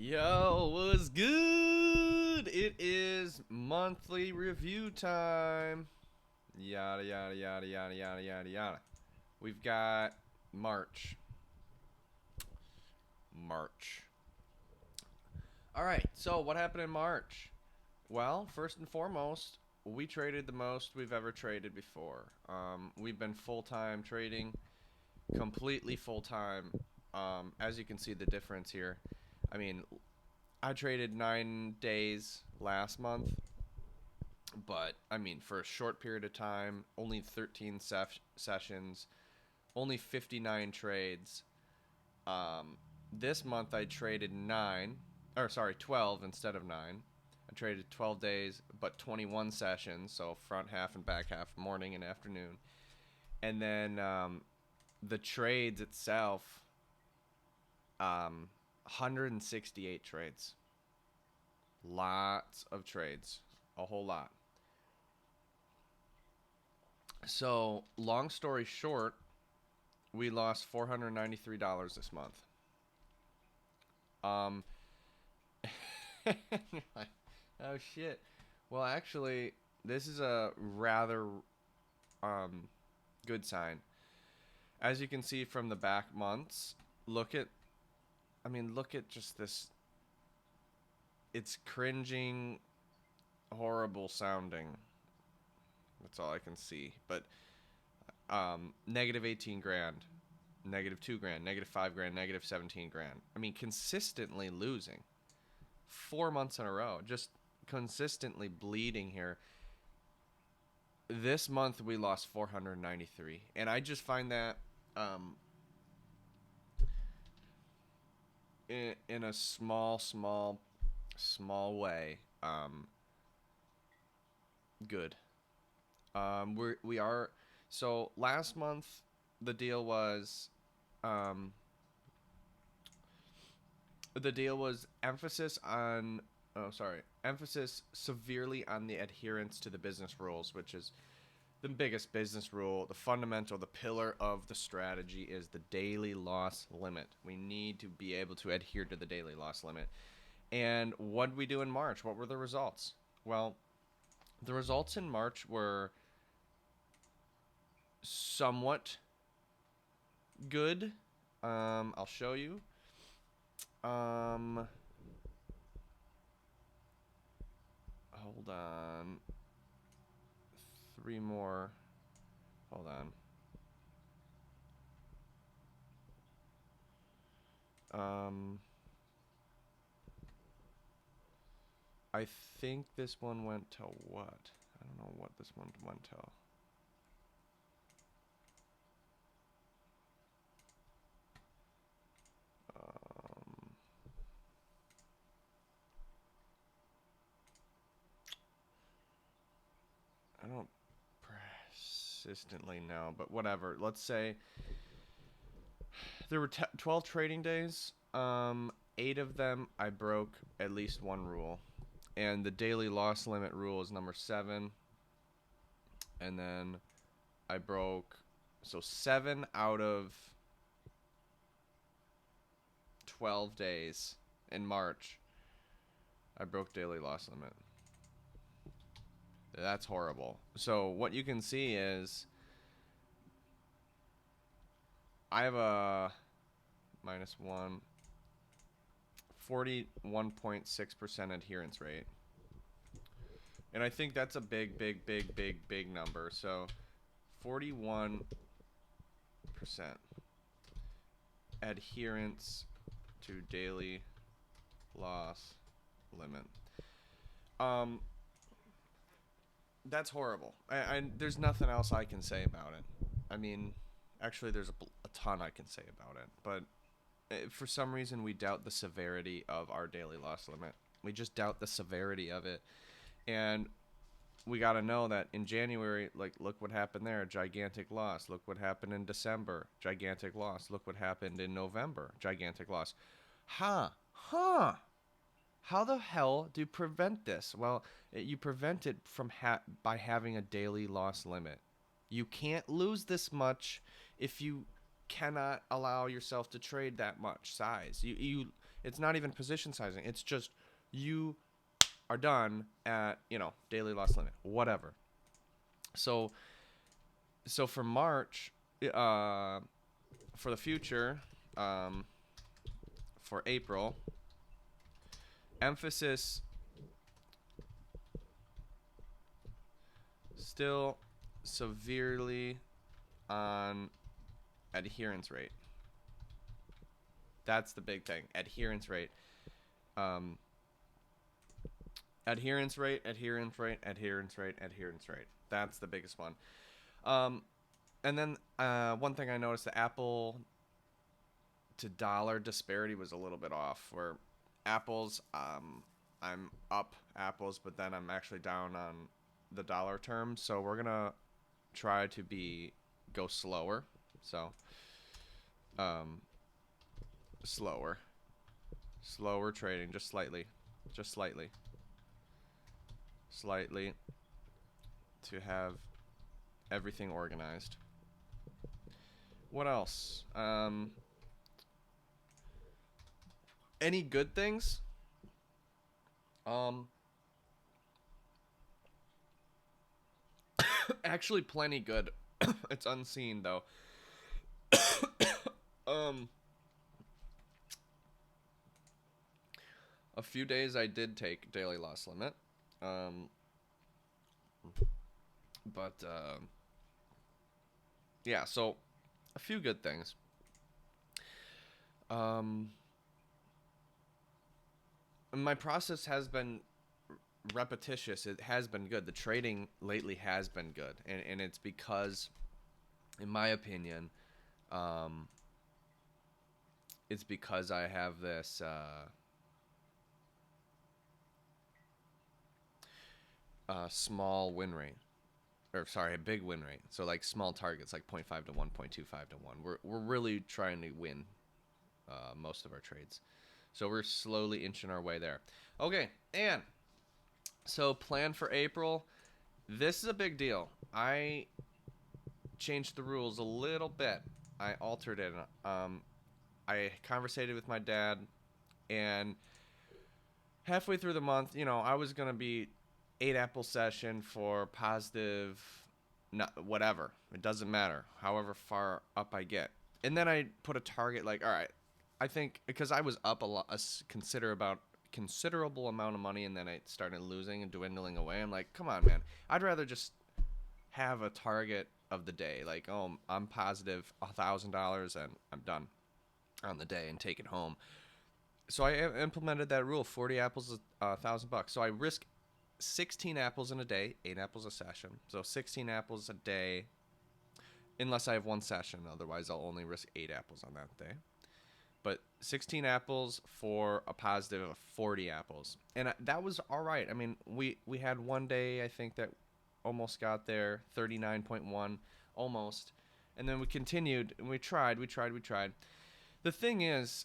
Yo, what's good? It is monthly review time. Yada yada yada yada yada yada yada. We've got March. March. All right. So what happened in March? Well, first and foremost, we traded the most we've ever traded before. We've been full time trading, completely full time. As you can see, the difference here. I mean, I traded 9 days last month, but I mean, for a short period of time, only 13 sessions, only 59 trades. This month I traded 12 instead of 9. I traded 12 days, but 21 sessions, so front half and back half, morning and afternoon. And then the trades itself, 168 trades. Lots of trades, a whole lot. So, long story short, we lost $493 this month. Um, oh shit. Well, actually, this is a rather um good sign. As you can see from the back months, look at just this. It's cringing, horrible sounding. That's all I can see. But negative 18 grand, negative 2 grand, negative 5 grand, negative 17 grand. I mean, consistently losing 4 months in a row, just consistently bleeding here. This month we lost 493, and I just find that in a small way good. We are so last month the deal was um, emphasis on emphasis severely on the adherence to the business rules, which is the biggest business rule, the fundamental, the pillar of the strategy is the daily loss limit. We need to be able to adhere to the daily loss limit. And what did we do in March? What were the results? Well, the results in March were somewhat good. I'll show you. Hold on. Three more. Hold on. I think this one went to what? I don't know what this one went to. I don't persistently know, but whatever. Let's say there were 12 trading days. 8 of them I broke at least one rule. And the daily loss limit rule is number 7. And then I broke, so 7 out of 12 days in March, I broke daily loss limit. That's horrible. So what you can see is I have a -1, 41.6% adherence rate. And I think that's a big number. So 41% adherence to daily loss limit. That's horrible. There's nothing else I can say about it. I mean, actually, there's a ton I can say about it, but for some reason we doubt the severity of our daily loss limit. We just doubt the severity of it, and we got to know that in January, like, look what happened there, gigantic loss. Look what happened in December, gigantic loss. Look what happened in November, gigantic loss. Huh. How the hell do you prevent this? Well, you prevent it from by having a daily loss limit. You can't lose this much if you cannot allow yourself to trade that much size. You It's not even position sizing. It's just you are done at, daily loss limit, whatever. So for March, for the future, for April, emphasis still severely on adherence rate. That's the big thing. Adherence rate. Adherence rate. That's the biggest one. And then one thing I noticed, the Apple to dollar disparity was a little bit off. Where apples, I'm up apples, but then I'm actually down on the dollar term. So we're gonna try to go slower. So, slower trading, just slightly, to have everything organized. What else? Any good things? Actually, plenty good. It's unseen though. A few days I did take daily loss limit. But yeah, so a few good things. My process has been repetitious. It has been good. The trading lately has been good, and it's because, in my opinion, it's because I have this small win rate, or sorry, a big win rate. So like small targets, like 0.5 to 1, 0.25 to 1. We're really trying to win most of our trades. So we're slowly inching our way there. Okay, and so plan for April. This is a big deal. I changed the rules a little bit. I altered it. I conversated with my dad, and halfway through the month, I was going to be 8 apple session for positive, whatever. It doesn't matter, however far up I get. And then I put a target like, all right, I think because I was up a considerable amount of money, and then I started losing and dwindling away. I'm like, come on, man. I'd rather just have a target of the day. Like, oh, I'm positive $1,000 and I'm done on the day and take it home. So I implemented that rule, 40 apples, $1,000. So I risk 16 apples in a day, 8 apples a session. So 16 apples a day, unless I have one session. Otherwise, I'll only risk 8 apples on that day. But 16 apples for a positive of 40 apples. And that was all right. I mean, we had one day, I think, that almost got there, 39.1, almost. And then we continued, and we tried. The thing is,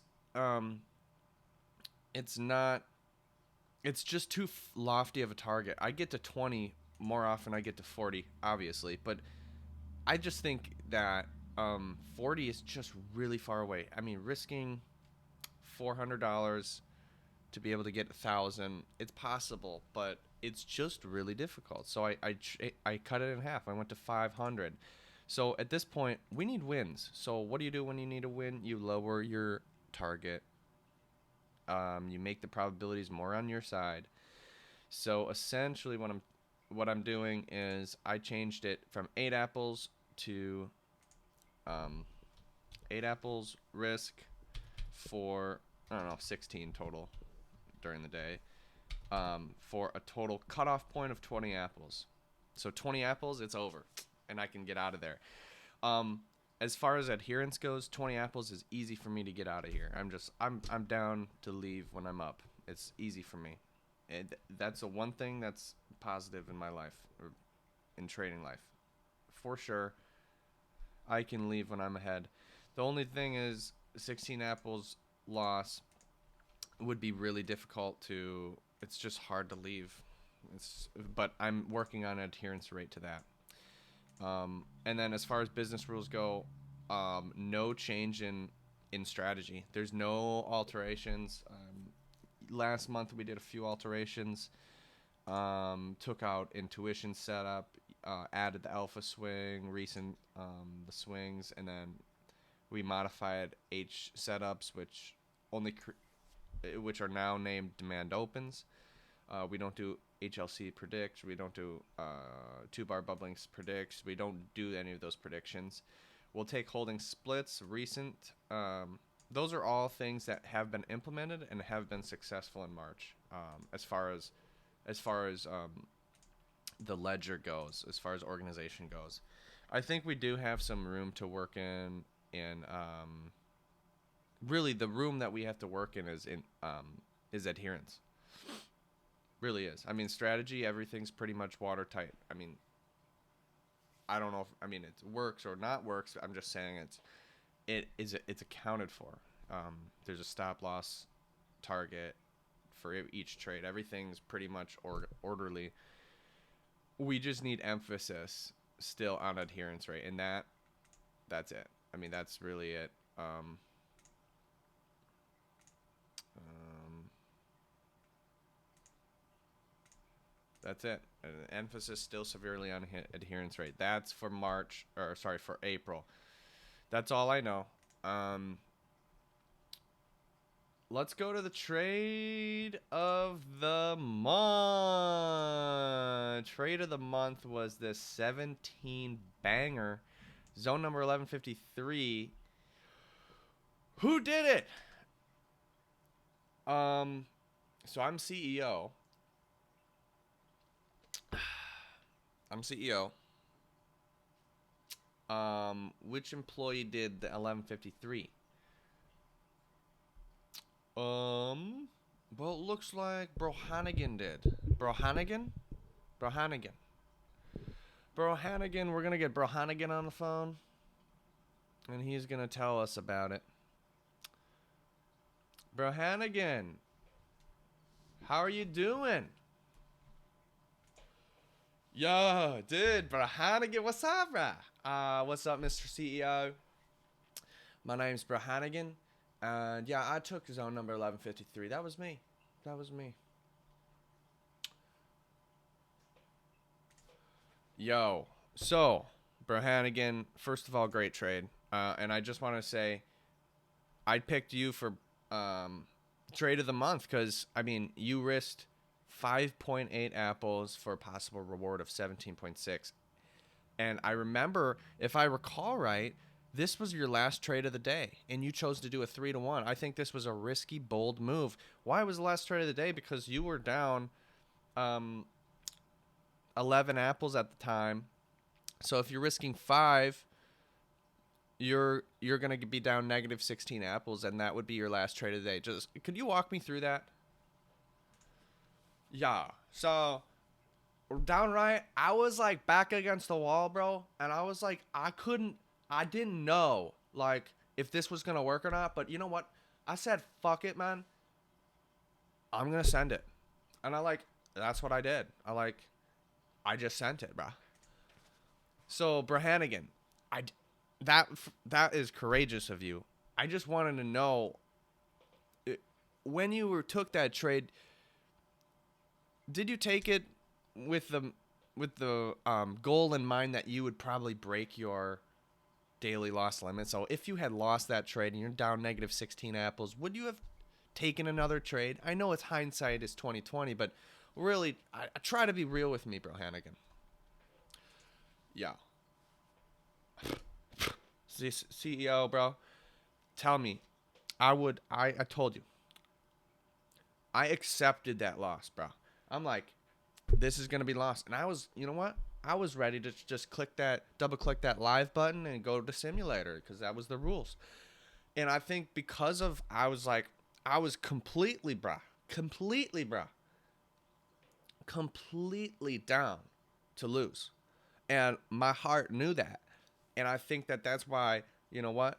it's just too lofty of a target. I get to 20 more often I get to 40, obviously. But I just think that 40 is just really far away. I mean, risking $400 to be able to get 1,000, it's possible, but it's just really difficult. So I cut it in half. I went to 500. So at this point, we need wins. So what do you do when you need a win? You lower your target. You make the probabilities more on your side. So essentially, what I'm doing is I changed it from 8 apples to 8 apples risk for, I don't know, 16 total during the day, for a total cutoff point of 20 apples. So 20 apples, it's over, and I can get out of there. As far as adherence goes, 20 apples is easy for me to get out of here. I'm down to leave when I'm up. It's easy for me. And that's the one thing that's positive in my life, or in trading life. For sure, I can leave when I'm ahead. The only thing is 16 apples loss would be really difficult to, it's just hard to leave. But I'm working on adherence rate to that. And then as far as business rules go, no change in in strategy. There's no alterations. Last month we did a few alterations. Took out intuition setup, added the alpha swing, recent the swings, and then we modified H setups, which are now named demand opens. We don't do HLC predicts. We don't do 2-bar bubbling predicts. We don't do any of those predictions. We'll take holding splits, recent. Those are all things that have been implemented and have been successful in March. As far as the ledger goes, as far as organization goes, I think we do have some room to work in. Really, the room that we have to work in is adherence. Really is. I mean, strategy, everything's pretty much watertight. I mean, I don't know if it works or not works. I'm just saying it's accounted for. There's a stop loss target for each trade. Everything's pretty much orderly. We just need emphasis still on adherence rate, and that's it. I mean, that's really it. That's it. Emphasis still severely on adherence rate. That's for for April. That's all I know. Let's go to the trade of the month. Trade of the month was this 17 banger, zone number 1153. Who did it? So I'm CEO. Which employee did the 1153? Well, it looks like Brohanigan did. Brohanigan, we're gonna get Brohanigan on the phone, and he's gonna tell us about it. Brohanigan, how are you doing? Yo, dude, Brohanigan, what's up, bruh? What's up, Mr. CEO? My name's Brohanigan, and yeah, I took zone number 1153. That was me. Yo, so, Brohanigan, first of all, great trade. And I just want to say, I picked you for trade of the month because, I mean, you risked 5.8 apples for a possible reward of 17.6. And I remember, if I recall right, this was your last trade of the day, and you chose to do a 3-to-1. I think this was a risky, bold move. Why was the last trade of the day? Because you were down 11 apples at the time. So if you're risking 5, you're going to be down negative 16 apples, and that would be your last trade of the day. Just could you walk me through that? Yeah. So downright, I was like back against the wall, bro, and I was like, I didn't know like if this was gonna work or not. But you know what? I said, fuck it, man. I'm gonna send it, and that's what I did. I just sent it, bro. So Brohanigan, that is courageous of you. I just wanted to know when you took that trade. Did you take it with the goal in mind that you would probably break your daily loss limit? So if you had lost that trade and you're down negative 16 apples, would you have taken another trade? I know it's hindsight is 2020, but really, I try to be real with me, Brohanigan. Yeah. CEO, bro, tell me. I told you. I accepted that loss, bro. I'm like, this is going to be lost. And I was, you know what? I was ready to just double click that live button and go to simulator because that was the rules. And I think because of, I was completely down to lose. And my heart knew that. And I think that's why, you know what?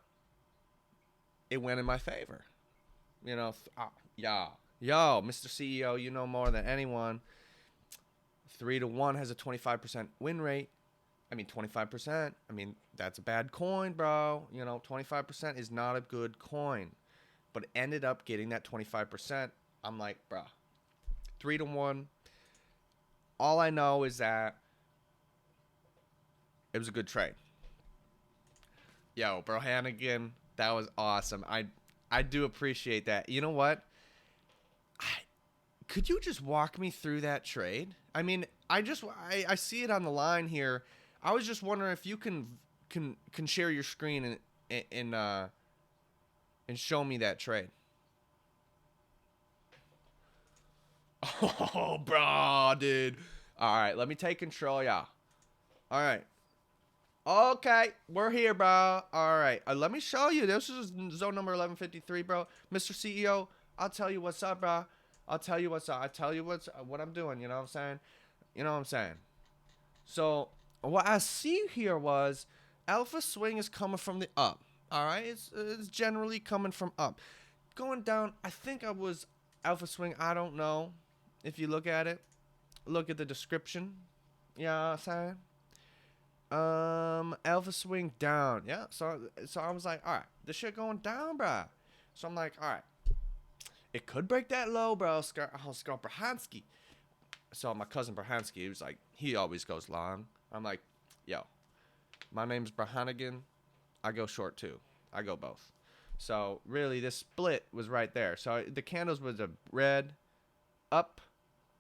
It went in my favor. You know, Yo, Mr. CEO, you know more than anyone. 3-to-1 has a 25% win rate. I mean, 25%. I mean, that's a bad coin, bro. 25% is not a good coin. But ended up getting that 25%. I'm like, bro, 3-1. All I know is that it was a good trade. Yo, bro, Hannigan, that was awesome. I do appreciate that. You know what? Could you just walk me through that trade? I mean, I see it on the line here. I was just wondering if you can share your screen and show me that trade. Oh, bro, dude. All right, let me take control, y'all. All right. Okay, we're here, bro. All right, let me show you. This is zone number 1153, bro. Mr. CEO, I'll tell you what's up, bro. I'll tell you what's up. I tell you what I'm doing. You know what I'm saying? You know what I'm saying? So what I see here was alpha swing is coming from the up. All right, it's generally coming from up. Going down, I think I was alpha swing. I don't know. If you look at it, look at the description. You know what I'm saying? Alpha swing down. Yeah. So I was like, all right, this shit going down, bro. So I'm like, all right, it could break that low, bro. Scott Brahansky. So my cousin Brahansky, he was like, he always goes long. I'm like, yo, my name's Brahanigan. I go short too. I go both. So really, this split was right there. So the candles was a red, up,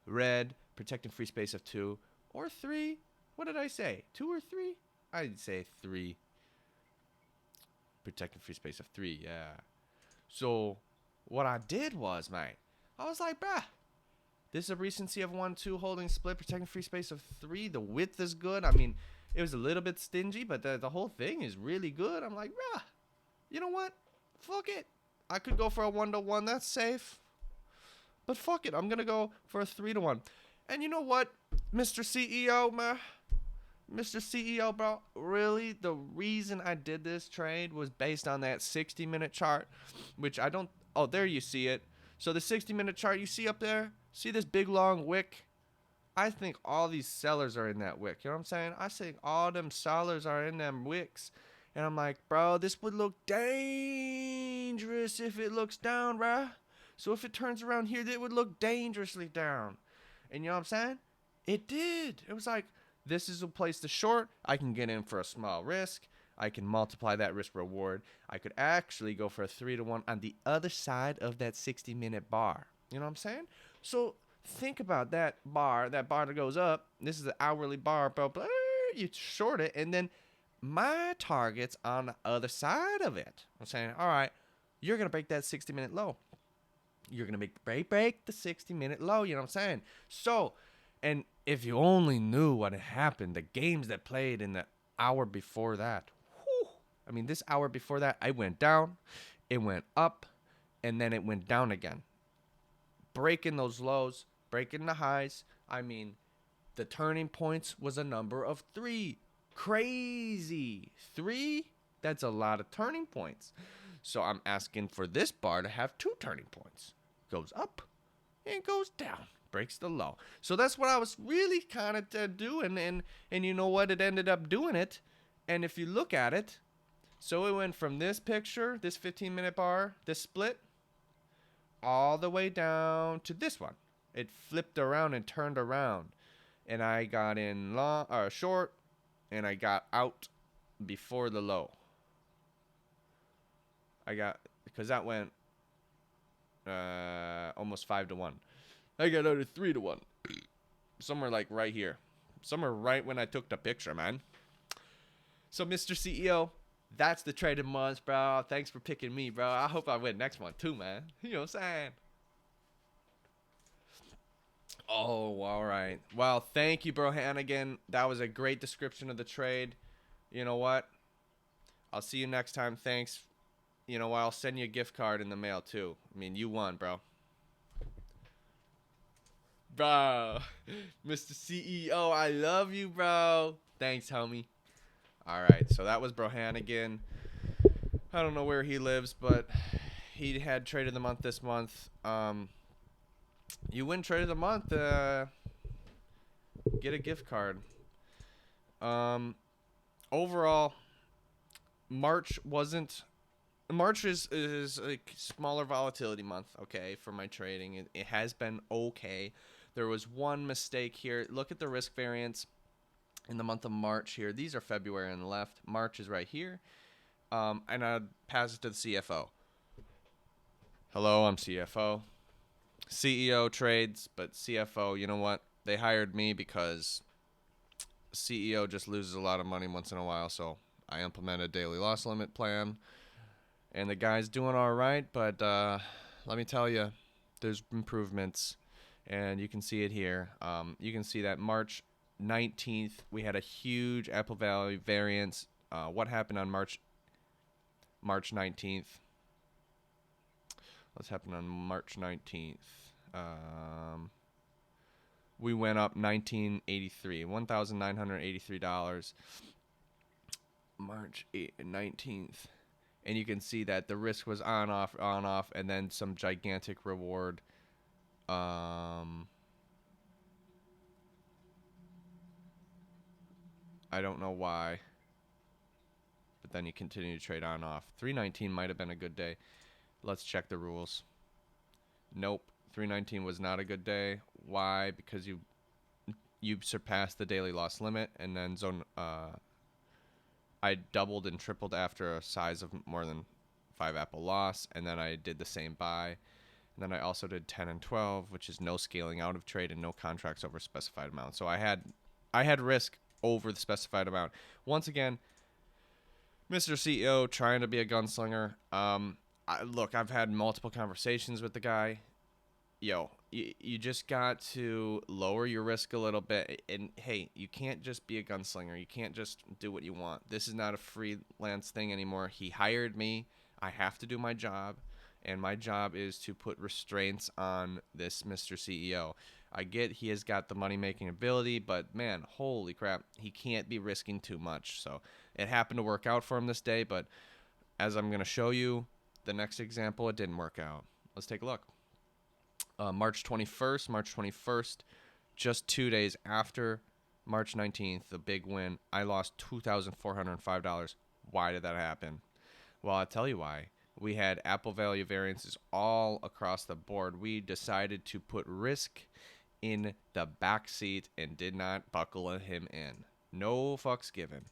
red, protecting free space of 2 or 3. What did I say? 2 or 3? I'd say 3. Protecting free space of 3, yeah. So what I did was, mate, I was like, bruh, this is a recency of 1, 2, holding split, protecting free space of 3. The width is good. I mean, it was a little bit stingy, but the whole thing is really good. I'm like, bruh, you know what? Fuck it. I could go for a 1-to-1. That's safe. But fuck it. I'm going to go for a 3-to-1. And you know what, Mr. CEO, man? Mr. CEO, bro, really, the reason I did this trade was based on that 60-minute chart, which I don't... Oh, there you see it. So the 60-minute chart you see up there, see this big, long wick? I think all these sellers are in that wick. You know what I'm saying? I think all them sellers are in them wicks. And I'm like, bro, this would look dangerous if it looks down, bro. So if it turns around here, it would look dangerously down. And you know what I'm saying? It did. It was like, this is a place to short. I can get in for a small risk. I can multiply that risk reward. I could actually go for a 3-to-1 on the other side of that 60-minute bar. You know what I'm saying? So think about that bar that goes up. This is the hourly bar, bro. You short it, and then my target's on the other side of it. I'm saying, all right, you're going to break that 60-minute low. You're going to break the 60-minute low. You know what I'm saying? So, and if you only knew what had happened, the games that played in the hour before that. Whew, I mean, this hour before that, I went down, it went up, and then it went down again. Breaking those lows, breaking the highs. I mean, the turning points was a number of 3. Crazy. 3? That's a lot of turning points. So I'm asking for this bar to have 2 turning points. Goes up and goes down. Breaks the low. So that's what I was really kind of doing. And you know what? It ended up doing it. And if you look at it, so it went from this picture, this 15-minute bar, this split, all the way down to this one. It flipped around and turned around. And I got in long or short, and I got out before the low. Because that went almost 5-to-1. I got out at 3-to-1. Somewhere like right here. Somewhere right when I took the picture, man. So, Mr. CEO, that's the trade of months, bro. Thanks for picking me, bro. I hope I win next one too, man. You know what I'm saying? Oh, all right. Well, thank you, bro, Hannigan. That was a great description of the trade. You know what? I'll see you next time. Thanks. You know what? I'll send you a gift card in the mail too. I mean, you won, bro. Bro, Mr. CEO, I love you, bro. Thanks, homie. All right, so that was Bro Hannigan. I don't know where he lives, but he had trade of the month this month. You win trade of the month, get a gift card. overall, March wasn't. March is a smaller volatility month, okay, for my trading. It has been okay. There was one mistake here. Look at the risk variance in the month of March here. These are February on the left. March is right here. And I'd pass it to the CFO. Hello, I'm CFO. CEO trades, but CFO, you know what? They hired me because CEO just loses a lot of money once in a while, so I implement a daily loss limit plan. And the guy's doing all right, but let me tell you, there's improvements, and you can see it here. You can see that March 19th, we had a huge Apple value variance. What happened on March 19th? What's happened on March 19th? We went up $1,983. March 19th. And you can see that the risk was on, off, and then some gigantic reward. I don't know why. But then you continue to trade on, off. 319 might have been a good day. Let's check the rules. Nope. 319 was not a good day. Why? Because you surpassed the daily loss limit, and then I doubled and tripled after a size of more than 5 Apple loss, and then I did the same buy. And then I also did 10 and 12, which is no scaling out of trade and no contracts over specified amount. So I had risk over the specified amount. Once again, Mr. CEO trying to be a gunslinger. Look, I've had multiple conversations with the guy. You just got to lower your risk a little bit. And, hey, you can't just be a gunslinger. You can't just do what you want. This is not a freelance thing anymore. He hired me. I have to do my job. And my job is to put restraints on this Mr. CEO. I get he has got the money-making ability, but, man, holy crap, he can't be risking too much. So it happened to work out for him this day, but as I'm going to show you the next example, it didn't work out. Let's take a look. March 21st, just 2 days after March 19th, the big win, I lost $2,405. Why did that happen? Well, I'll tell you why. We had Apple value variances all across the board. We decided to put risk in the back seat and did not buckle him in. No fucks given.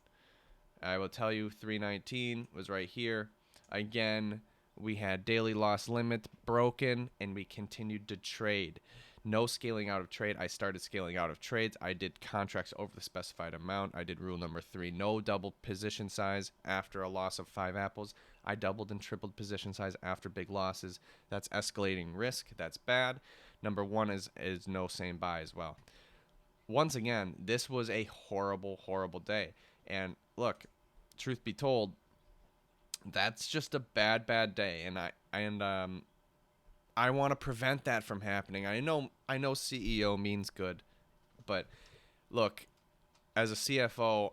I will tell you 319 was right here. Again, we had daily loss limit broken, and we continued to trade. No scaling out of trade. I started scaling out of trades. I did contracts over the specified amount. I did rule number 3. No double position size after a loss of 5 apples. I doubled and tripled position size after big losses. That's escalating risk. That's bad. Number 1 is no same buy as well. Once again, this was a horrible, horrible day. And look, truth be told, that's just a bad day, and I want to prevent that from happening. I know CEO means good, but look, as a CFO,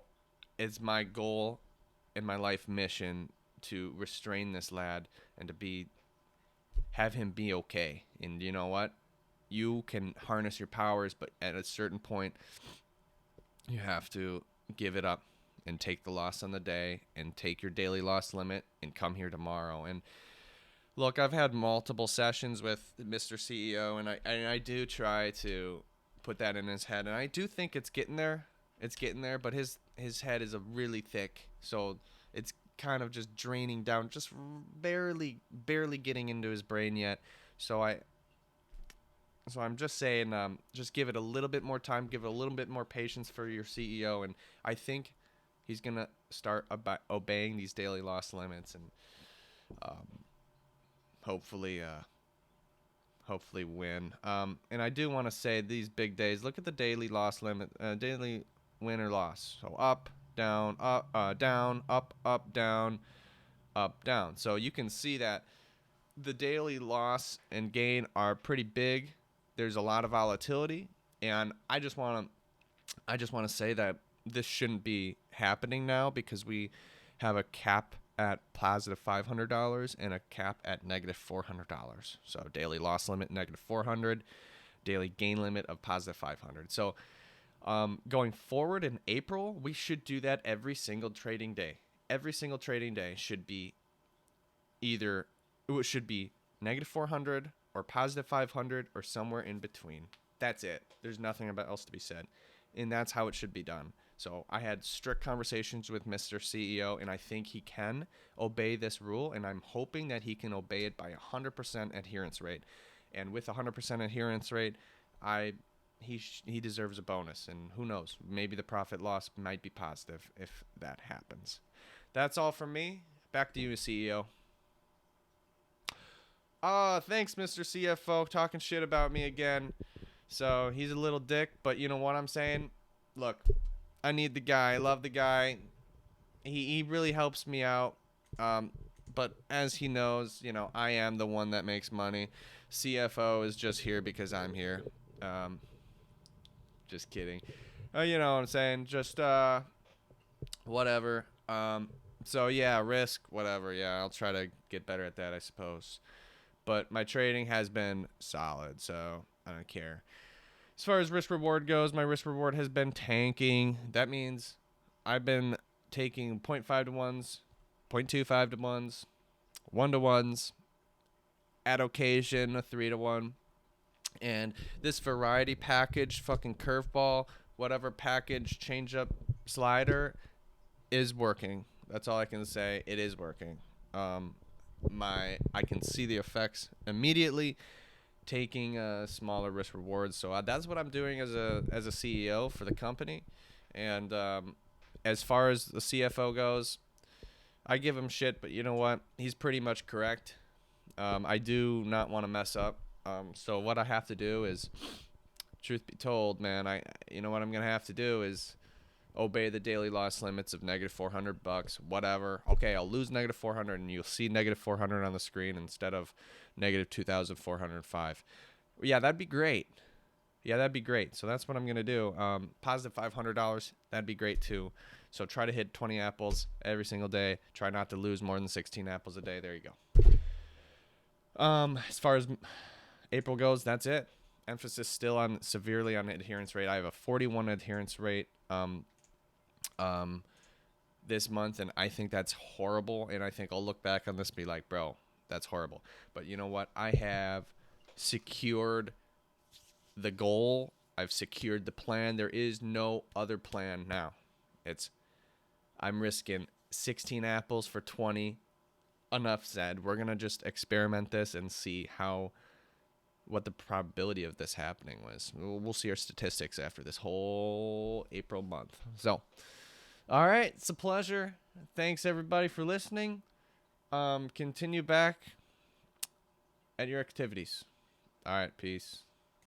it's my goal and my life mission to restrain this lad and to have him be okay. And you know what? You can harness your powers, but at a certain point, you have to give it up and take the loss on the day and take your daily loss limit and come here tomorrow. And look, I've had multiple sessions with Mr. CEO, and I do try to put that in his head, and I do think it's getting there. It's getting there, but his head is really thick, so it's kind of just draining down, just barely getting into his brain yet. So I'm just saying, just give it a little bit more time, give it a little bit more patience for your CEO, and I think he's going to start obeying these daily loss limits and hopefully win. And I do want to say these big days, look at the daily loss limit, daily win or loss. So up, down, down, up, down, up, down. So you can see that the daily loss and gain are pretty big. There's a lot of volatility, and I just want to say that this shouldn't be happening now because we have a cap at positive $500 and a cap at negative $400. So daily loss limit negative $400, daily gain limit of positive $500. So Going forward in April, we should do that every single trading day. Every single trading day should be either, it should be negative 400 or positive 500 or somewhere in between. That's it. There's nothing about else to be said. And that's how it should be done. So I had strict conversations with Mr. CEO, and I think he can obey this rule, and I'm hoping that he can obey it by 100% adherence rate. And with 100% adherence rate, he deserves a bonus, and who knows, maybe the profit loss might be positive if that happens. That's all from me. Back to you, CEO. Thanks, Mr. CFO, talking shit about me again. So he's a little dick, but you know what I'm saying? Look, I need the guy. I love the guy. He really helps me out. But as he knows, I am the one that makes money. CFO is just here because I'm here. Just kidding. You know what I'm saying? Just whatever. So yeah, risk, whatever. Yeah, I'll try to get better at that, I suppose. But my trading has been solid, so I don't care. As far as risk reward goes, my risk reward has been tanking. That means I've been taking 0.5 to 1s, 0.25 to 1s, 1 to 1s, at occasion a 3 to 1. And this variety package, fucking curveball, whatever package, change up slider is working. That's all I can say. It is working. I can see the effects immediately, taking smaller risk rewards. So that's what I'm doing as a CEO for the company. And as far as the CFO goes, I give him shit, but you know what? He's pretty much correct. I do not want to mess up. So what I have to do is, truth be told, man, you know what I'm gonna have to do is obey the daily loss limits of negative $400, whatever. Okay, I'll lose negative 400, and you'll see negative 400 on the screen instead of negative 2,405. Yeah, that'd be great. So that's what I'm gonna do. Positive $500, that'd be great too. So try to hit 20 apples every single day. Try not to lose more than 16 apples a day. There you go. As far as April goes, that's it. Emphasis still on severely on adherence rate. I have a 41 adherence rate this month, and I think that's horrible. And I think I'll look back on this and be like, bro, that's horrible. But you know what? I have secured the goal. I've secured the plan. There is no other plan now. I'm risking 16 apples for 20. Enough said. We're going to just experiment this and see what the probability of this happening was. We'll see our statistics after this whole April month. So, all right. It's a pleasure. Thanks, everybody, for listening. Continue back at your activities. All right. Peace.